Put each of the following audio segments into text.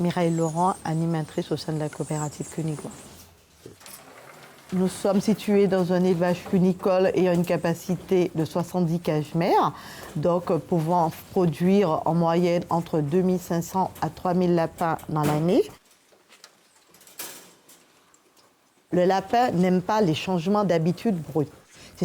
Mireille Laurent, animatrice au sein de la coopérative Cunigois. Nous sommes situés dans un élevage cunicole ayant une capacité de 70 cages mères, donc pouvant produire en moyenne entre 2500 à 3000 lapins dans l'année. Le lapin n'aime pas les changements d'habitude brutes.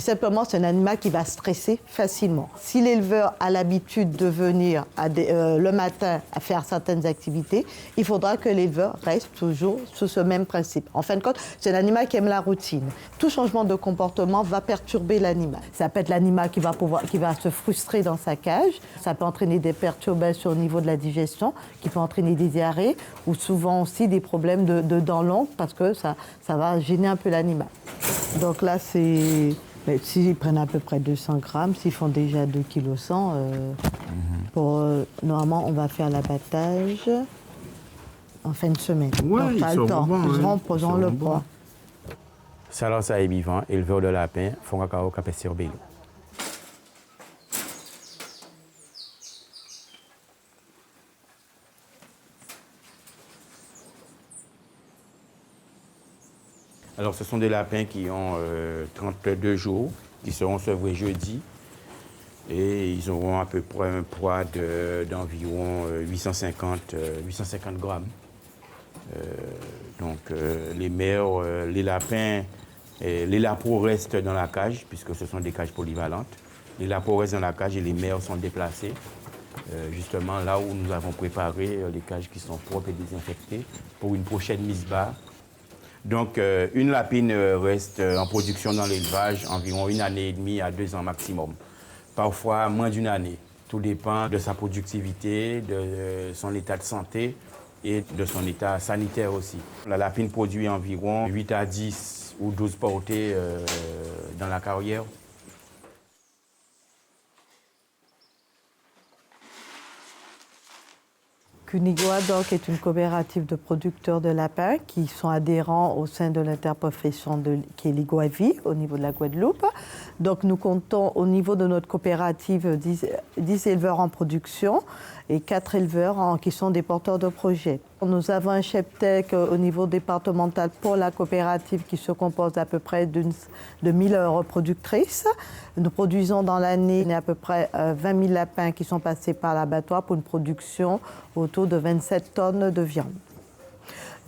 C'est un animal qui va stresser facilement. Si l'éleveur a l'habitude de venir le matin à faire certaines activités, il faudra que l'éleveur reste toujours sous ce même principe. En fin de compte, c'est un animal qui aime la routine. Tout changement de comportement va perturber l'animal. Ça peut être l'animal qui va se frustrer dans sa cage. Ça peut entraîner des perturbations au niveau de la digestion, qui peut entraîner des diarrhées ou souvent aussi des problèmes de dents longues parce que ça va gêner un peu l'animal. Donc là, s'ils prennent à peu près 200 grammes, s'ils font déjà 2,1 kg, normalement, on va faire l'abattage en fin de semaine. Ouais, donc, pas le temps. Ils seront le poids. Salon ça est vivant, éleveur de lapins, font cacao capé sur Bélo. Alors, ce sont des lapins qui ont 32 jours, qui seront sevrés jeudi. Et ils auront à peu près un poids d'environ 850 grammes. Les mères, les lapins, les lapos restent dans la cage, puisque ce sont des cages polyvalentes. Les lapos restent dans la cage et les mères sont déplacées, justement là où nous avons préparé les cages qui sont propres et désinfectées pour une prochaine mise bas. Donc, une lapine reste en production dans l'élevage environ 1 année et demie à 2 ans maximum. Parfois moins d'1 année. Tout dépend de sa productivité, de son état de santé et de son état sanitaire aussi. La lapine produit environ 8 à 10 ou 12 portées dans la carrière. Cunigois donc est une coopérative de producteurs de lapins qui sont adhérents au sein de l'interprofession qui est l'Iguavie au niveau de la Guadeloupe. Donc nous comptons au niveau de notre coopérative 10 éleveurs en production et 4 éleveurs qui sont des porteurs de projets. Nous avons un cheptec au niveau départemental pour la coopérative qui se compose à peu près de 1000 reproductrices. Nous produisons dans l'année à peu près 20 000 lapins qui sont passés par l'abattoir pour une production autour de 27 tonnes de viande.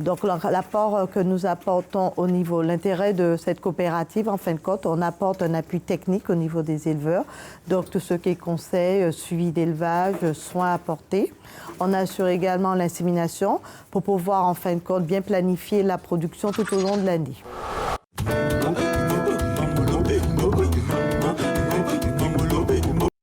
Donc l'apport que nous apportons au niveau, l'intérêt de cette coopérative, en fin de compte, on apporte un appui technique au niveau des éleveurs. Donc tout ce qui est conseil, suivi d'élevage, soins apportés. On assure également l'insémination pour pouvoir, en fin de compte, bien planifier la production tout au long de l'année.